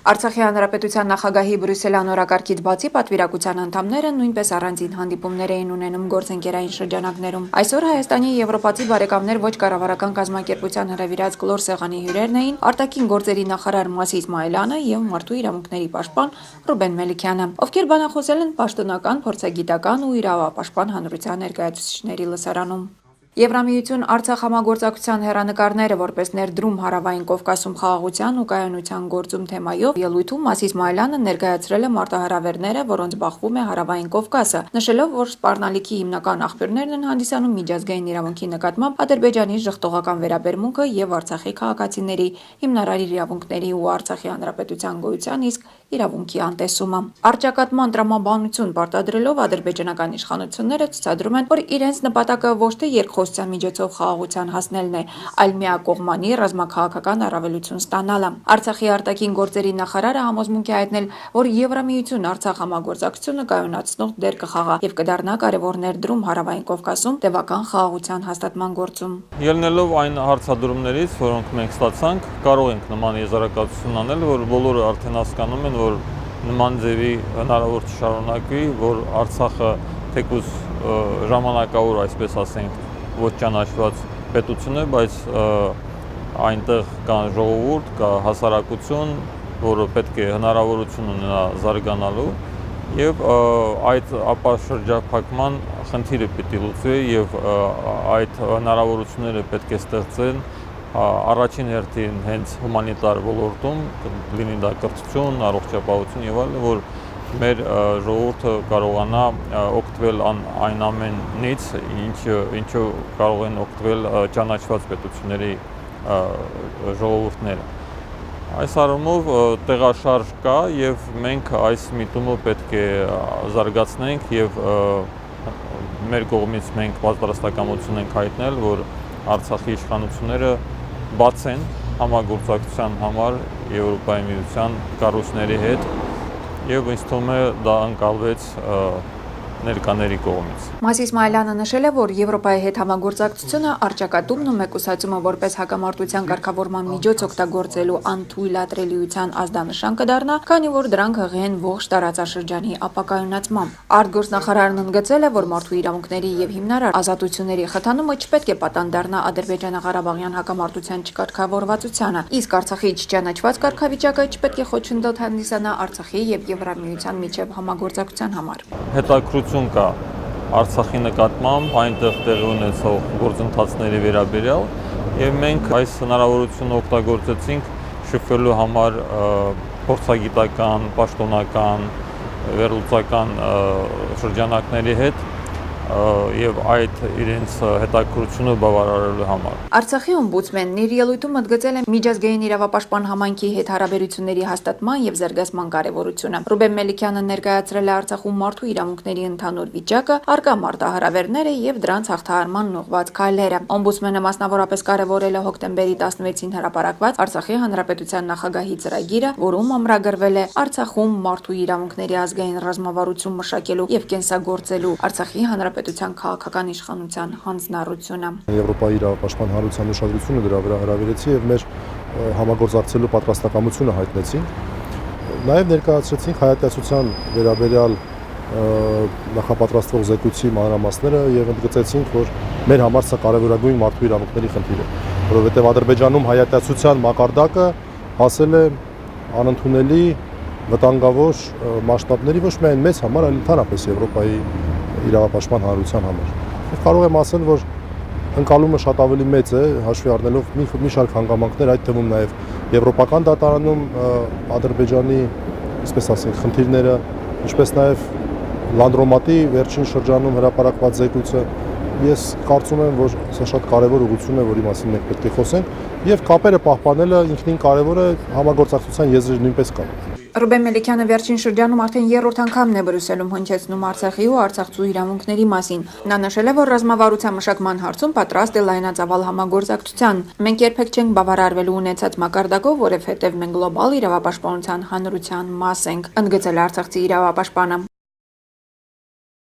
Արցախի հանրապետության նախագահի Բրյուսելյան օրակարգից բացի պատվիրակության անդամները նույնպես առանձին հանդիպումներ էին ունենում գործընկերային շրջանակներում։ Այսօր Հայաստանի եվրոպացի բարեկամներ ոչ կառավարական կազմակերպության հրավիրած կլոր սեղանի հյուրերն էին արտաքին գործերի նախարար Մասիս Մայիլյանը եւ մարդու իրավունքների պաշտպան Ռուբեն Մելիքյանը, ովքեր բանախոսել են պաշտոնական, փորձագիտական ու իրավապաշտպան հանրության ներկայացուցիչների լսարանում։ ԵՄ-Արցախ համագործակցության հեռանկարները որպես ներդրում Հարավային Կովկասում խաղաղության ու կայունության գործում թեմայով ելույթում Մասիս Մայիլյանը ներկայացրել է մարտահրավերները, որոնց բախվում է Հարավային Կովկասը, նշելով, որ սպառնալիքի հիմնական աղբյուրներն են հանդիսանում միջազգային իրավունքի նկատմամբ Ադրբեջանի ժխտողական վերաբերմունքը եւ Արցախի քաղաքացիների հիմնարար իրավունքների ու Արցախի հանրապետության գոյության իսկ իրավունքի անտեսումը։ Առճակատման տրամաբանություն պարտադրելով ադրբեջանական իշխանությունները ցուցադրում են, որ իրենց նպատակը ոչ թե երկխոսության միջոցով խաղաղության հասնելն է, այլ միակողմանի ռազմաքաղաքական առավելություն ստանալը։ Արցախի արտաքին գործերի նախարարը համոզմունք է հայտնել, որ ԵՄ-Արցախ համագործակցությունը կայունացնող դեր կխաղա եւ կդառնա կարևոր ներդրում Հարավային Կովկասում տևական խաղաղության հաստատման գործում։ Ելնելով այն հարցադրումներից, որոնք մենք ստացանք, կարող ենք նման եզրակացություն անել, որ բոլորը արդեն հասկանում են, որ նման ձևի հնարավոր չշարունակվի, որ Արցախը թեկուզ ժամանակավոր, այսպես ասենք, ոչ ճանաչված պետություն է, բայց այնտեղ կա ժողովուրդ, կա հասարակություն, որը պետք է հնարավորություն ունենա զարգանալու եւ այդ ապաշրջափակման խնդիրը պետք է լուծվի եւ այդ հնարավորությունները պետք է ստեղծեն առաջին հերթին հենց հումանիտար ոլորտում, լինի դա կրթություն, առողջապահություն եւ այլն, որ մեր ժողովուրդը կարողանա օգտվել այն ամենից, ինչը կարող են օգտվել ճանաչված պետությունների ժողովուրդները։ Այս առումով տեղաշարժ կա եւ մենք այս միտումը պետք է զարգացնենք եւ մեր կողմից մենք պատրաստակամություն ենք հայտնել, որ Արցախի իշխանությունները բաց են համագործակցության համար Եվրոպայի միության կառույցների հետ եւ ինձ թվում է դա ընկալվեց ներկաների կողմից։ Մասիս Մայիլյանը նշել է, որ Եվրոպայի հետ համագործակցությունը առճակատումն ու մեկուսացումը որպես հակամարտության կարգավորման միջոց օգտագործելու անթույլատրելիության ազդանշան կդառնա, քանի որ դրանք հղի են ողջ տարածաշրջանի ապակայունացմամբ։ Արտգործնախարարն ընդգծել է, որ մարդու իրավունքների եւ հիմնարար ազատությունների խթանումը չպետք է պատան դառնա ադրբեջանա-ղարաբաղյան հակամարտության չկարգավորվածությանը, իսկ Արցախի չճանաչված կարգավիճակը չպետք է խոչընդոտ հանդիսանա Արցախի եւ Եվրամիության միջև համագործակցության համար։ Հետաքրություն կա Արցախի նկատմամբ այնտեղ տեղի ունեցող գործընթացների վերաբերյալ եւ մենք այս հնարավորությունը օգտագործեցինք շփվելու համար փորձագիտական, պաշտոնական, վերլուծական շրջանակների հետ եւ այդ իրենց հետաքրությունը բավարարելու համար։ Արցախի օմբուդսմենն իր ելույթում ընդգծել է միջազգային իրավապաշտպան համայնքի հետ հարաբերությունների հաստատման եւ զարգացման կարեւորությունը։ Ռուբեն Մելիքյանը ներկայացրել է Արցախում մարդու իրավունքների ընդհանուր վիճակը, առկա մարտահրավերները եւ դրանց հաղթահարման ուղղված քայլերը։ Օմբուդսմենը մասնավորապես կարեւորել է հոկտեմբերի 16-ին հրապարակված Արցախի հանրապետության նախագահի ծրագիրը, որում ամրագրվել է Արցախում մարդու իրավունքների ազգային ռազմավարություն մշակելու եւ կենսագործելու Արցախի պետության քաղաքական իշխանության հանձնառությունը։ Եվրոպայի իրավապաշտպան հանրության ուշադրությունը դրա վրա հրավիրեցի եւ մեր համագործակցելու պատրաստակամությունը հայտնեցինք։ Նաեւ ներկայացրեցինք հայատյացության վերաբերյալ նախապատրաստվող զեկույցի մանրամասները եւ ընդգծեցինք, որ մեր համար սա կարևորագույն մարդու իրավունքների խնդիր է, որովհետեւ Ադրբեջանում հայատյացության մակարդակը հասել է անընդունելի վտանգավոր մասշտաբների ոչ միայն մեզ համար, այլ ընդհանրապես Եվրոպայի իրավապաշտպան հանրության համար։ Ես կարող եմ ասել, որ ընկալումը շատ ավելի մեծ է, հաշվի առնելով մի շարք հանգամանքներ, այդ թվում նաև եվրոպական դատարանում Ադրբեջանի, այսպես ասենք, խնդիրները, ինչպես նաև Լանդրոմատի վերջին շրջանում հրապարակված զեկույցը։ Ես կարծում եմ, որ սա շատ կարևոր ուղղություն է, որի մասին մենք պետք է խոսենք, եւ կապերը պահպանելը ինքնին կարևոր է, համագործակցության եզրեր նույնպես կան։ Ռուբեն Մելիքյանը վերջին շրջանում արդեն երրորդ անգամն է Բրյուսելում հնչեցնում Արցախի ու արցախցու իրավունքների մասին։ Նա նշել է, որ ռազմավարության մշակման հարցում պատրաստ է լայնածավալ համագործակցության։ Մենք երբեք չենք բավարարվելու ունեցած մակարդակով, որովհետև մենք գլոբալ իրավապաշտպանության հանրության մաս ենք, ընդգծել արցախցի իրավապաշտպանը։